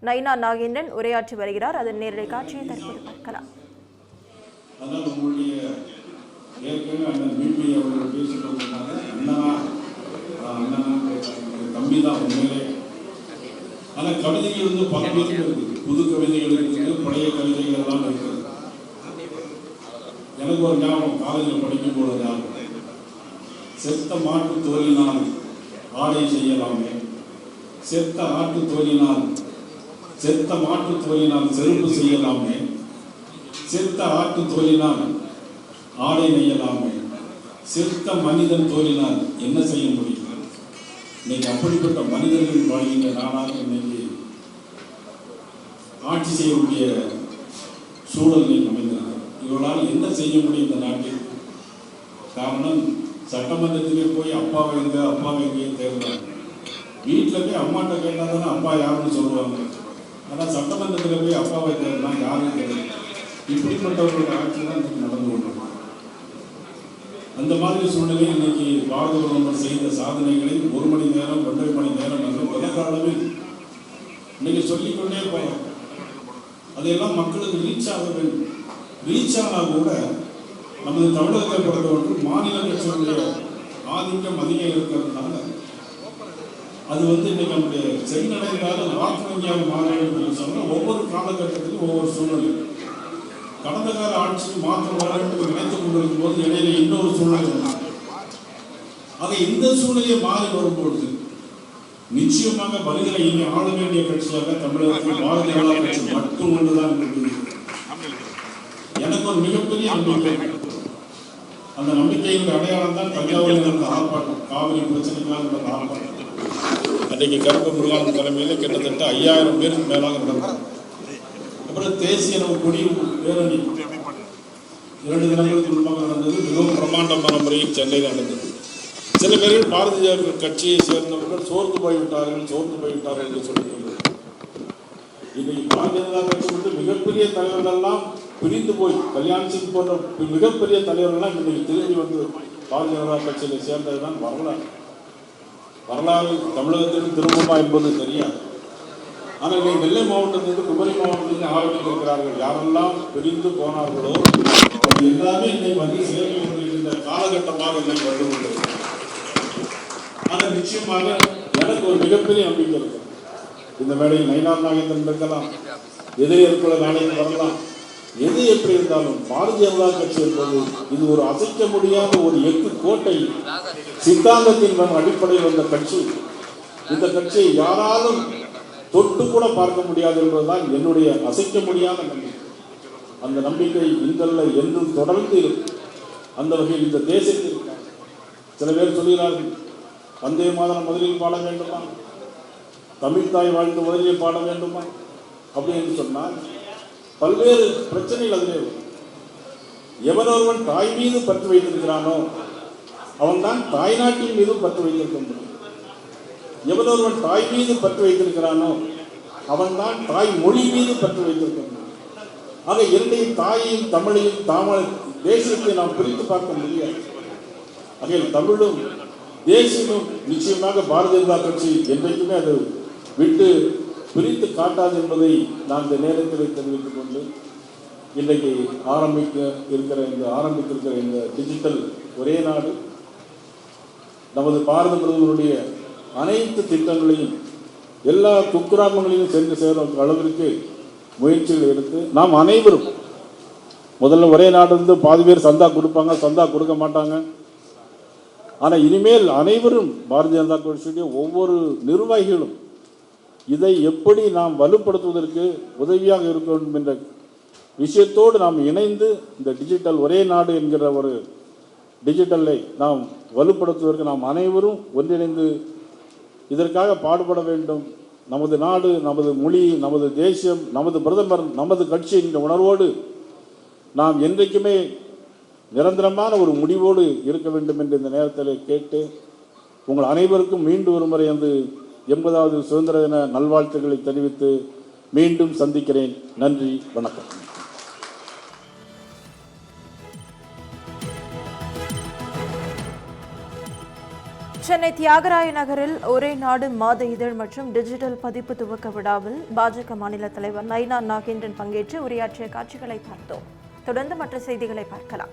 நயினா நாகேந்திரன் உரையாற்றி வருகிறார். அதன் நேரடி காட்சியை தற்போது பார்க்கலாம். ஆனால் கவிதைகள் வந்து பல பேருக்கு இருக்குது. புது கவிதைகள் இருக்குது, பழைய கவிதைகள் எல்லாம் இருக்குது. எனக்கு ஒரு ஞாபகம், காலேஜில் படிக்கும் போது ஞாபகம், செத்த மாட்டு தோலினால் ஆடை செய்யலாமே, செத்த ஆட்டு தோலினால் செருப்பு செய்யலாமே, செத்த ஆட்டு தோலினால் ஆடை நெய்யலாமே, செத்த மனிதன் தோலினால் என்ன செய்ய முடியும்? இன்னைக்கு அப்படிப்பட்ட மனிதர்கள் வாழ்கின்ற நாடாக இன்னைக்கு ஆட்சி செய்யக்கூடிய சூழல் அமைந்திருக்கிறது. இவர்களால் என்ன செய்ய முடியும் இந்த நாட்டில்? காரணம், சட்டமன்றத்திலே போய் அப்பாவை எங்கேயும் தேர்ந்தாங்க. வீட்டில் போய் அம்மாட்ட கேட்டால் தானே அப்பா யாருன்னு சொல்லுவாங்க. ஆனால் சட்டமன்றத்தில் போய் அப்பாவை தேர்ந்தா யாரும் தெரியல. இப்படிப்பட்டவர்களோட ஆட்சி தான் இன்னைக்கு நடந்து கொண்டிருக்கும். அந்த மாதிரி சூழ்நிலையில் இன்னைக்கு பாரத பிரதமர் செய்த சாதனைகளை 1 மணி நேரம் 2 மணி நேரம் என்று உலக அளவில் இன்னைக்கு சொல்லிக்கொண்டே போகலாம். அதையெல்லாம் மக்களுக்கு ரீச் ஆக வேண்டும். ரீச் ஆனால் கூட நமது தமிழகத்தை பொறுத்தவரை மாநில கட்சிகளுடைய ஆதிக்கம் அதிகம் இருக்கிறதுனால அது இன்னைக்கு நம்முடைய செங்கடைந்தால் வாக்கு வங்கியாக மாற வேண்டும் என்று சொன்னால் ஒவ்வொரு காலகட்டத்திலும் ஒவ்வொரு சூழ்நிலை. கடந்த கால ஆட்சிக்கு மாற்றம் வர வேண்டும் நினைத்துக் கொண்டிருக்கும் போது இடையில இன்னொரு சூழ்நிலை வந்தது. ஆக இந்த சூழ்நிலையை மாறி வரும்பொழுது நிச்சயமாக பதிலை இனி ஆள வேண்டிய கட்சியாக தமிழகத்தில் பாரதிய ஜனதா கட்சி மட்டும் ஒன்றுதான் இருக்கிறது. எனக்கு ஒரு மிகப்பெரிய நம்பிக்கை. அந்த நம்பிக்கையின் அடையாளம் தான் தஞ்சாவூரில் நடந்த ஆர்ப்பாட்டம், காவிரி பிரச்சனைக்காக நடந்த ஆர்ப்பாட்டம். அன்றைக்கு கருப்பு முருகானந்த தலைமையில் கிட்டத்தட்ட 5000 பேருக்கு மேலாக நடந்தது. அப்புறம் தேசிய கொடி பேரணி 2 தினங்களுக்கு முன்பாக நடந்தது. மிகவும் பிரம்மாண்டமான முறையில் சென்னையில் நடந்தது. சில பேர்கள் பாரதிய ஜனதா கட்சியை சேர்ந்தவர்கள் சோர்ந்து போய்விட்டார்கள் என்று சொல்லியிருக்கிறது. இன்னைக்கு பாரதிய ஜனதா கட்சி வந்து மிகப்பெரிய தலைவர்கள்லாம் பிரிந்து போய், கல்யாண் சிங் போன்ற மிகப்பெரிய தலைவர்கள்லாம் இன்னைக்கு திரும்பி வந்து பாரதிய ஜனதா கட்சியில் சேர்ந்ததுதான் வரலாறு தமிழகத்திற்கு திரும்புமா என்பது தெரியாது. ஆனால் நெல்லை மாவட்டத்திலிருந்து குமரி மாவட்டத்திலிருந்து ஆரம்பித்திருக்கிறார்கள். யாரெல்லாம் பிரிந்து போனார்களோ அது எல்லாமே இன்னைக்கு சேர்ந்து கொண்டிருக்கின்ற காலகட்டமாக இன்னைக்கு வந்து கொண்டது. ஆனால் நிச்சயமாக எனக்கு ஒரு மிகப்பெரிய நம்பிக்கை இருக்கு. இந்த மேடையில் நயினா நாகேந்திரன் இருக்கலாம், எதிரே இருக்கிற நாளைக்கு வரலாம். எது எப்படி இருந்தாலும் பாரதிய ஜனதா கட்சி என்பது இது ஒரு அசைக்க முடியாத ஒரு எட்டு கோட்டை சித்தாந்தத்தின் அடிப்படையில் வந்த கட்சி. இந்த கட்சியை யாராலும் தொட்டு கூட பார்க்க முடியாது என்பதுதான் என்னுடைய அசைக்க முடியாத நம்பிக்கை. அந்த நம்பிக்கை இன்றல்ல என்றும் தொடர்ந்து இருக்கும். அந்த வகையில் இந்த தேசத்தில் சில பேர் சொல்கிறார்கள், வந்தே மாதரம் முதலில் பாட வேண்டுமா, தமிழ் தாய் வாழ்ந்து முதலில் பாட வேண்டுமா அப்படின்னு சொன்னால் பல்வேறு பிரச்சனைகள் அதிலே வரும். எவனொருவன் தாய் மீது பற்று வைத்திருக்கிறானோ அவன் தான் தாய்நாட்டின் மீது பற்று வைத்திருக்க முடியும். எவனொருவன் தாய் மீது பற்று வைத்திருக்கிறானோ அவன் தான் தாய் மொழி மீது பற்று வைத்திருக்க முடியும். ஆக என்னுடைய தாயையும் தமிழையும் தேசியத்தை நாம் பிரித்து பார்க்க முடியாது. ஆகையில் தமிழும் தேசியமும் நிச்சயமாக பாரதிய ஜனதா கட்சி என்றைக்குமே அது விட்டு பிரித்து காட்டாது என்பதை நான் இந்த நேரத்தில் தெரிவித்துக் கொண்டு இன்றைக்கு ஆரம்பித்திருக்கிற இந்த டிஜிட்டல் ஒரே நாடு நமது பாரத பிரதமருடைய அனைத்து திட்டங்களையும் எல்லா குக்கிராமங்களையும் சென்று சேரும் அளவிற்கு முயற்சிகள் எடுத்து நாம் அனைவரும் முதல்ல ஒரே நாடு இருந்து பாதி பேர் சந்தா கொடுப்பாங்க, சந்தா கொடுக்க மாட்டாங்க. ஆனால் இனிமேல் அனைவரும் பாரதிய ஜனதா கட்சியுடைய ஒவ்வொரு நிர்வாகிகளும் இதை எப்படி நாம் வலுப்படுத்துவதற்கு உதவியாக இருக்க வேண்டும் என்ற விஷயத்தோடு நாம் இணைந்து இந்த டிஜிட்டல் ஒரே நாடு என்கிற ஒரு டிஜிட்டலை நாம் வலுப்படுத்துவதற்கு நாம் அனைவரும் ஒன்றிணைந்து இதற்காக பாடுபட வேண்டும். நமது நாடு, நமது மொழி, நமது தேசியம், நமது பிரதமர், நமது கட்சி என்ற உணர்வோடு நாம் என்றைக்குமே நிரந்தரமான ஒரு முடிவோடு இருக்க வேண்டும் என்று இந்த நேரத்தில் கேட்டு உங்கள் அனைவருக்கும் மீண்டும் ஒரு முறை 80வது சுதந்திர தின நல்வாழ்த்துக்களை தெரிவித்து மீண்டும் சந்திக்கிறேன். நன்றி, வணக்கம். சென்னை சென்னை தியாகராய நகரில் ஒரே நாடு மாத இதழ் மற்றும் டிஜிட்டல் பதிப்பு துவக்க விழாவில் பாஜக மாநில தலைவர் நயினார் நாகேந்திரன் பங்கேற்று உரையாற்றிய காட்சிகளை பார்த்தோம். தொடர்ந்து மற்ற செய்திகளை பார்க்கலாம்.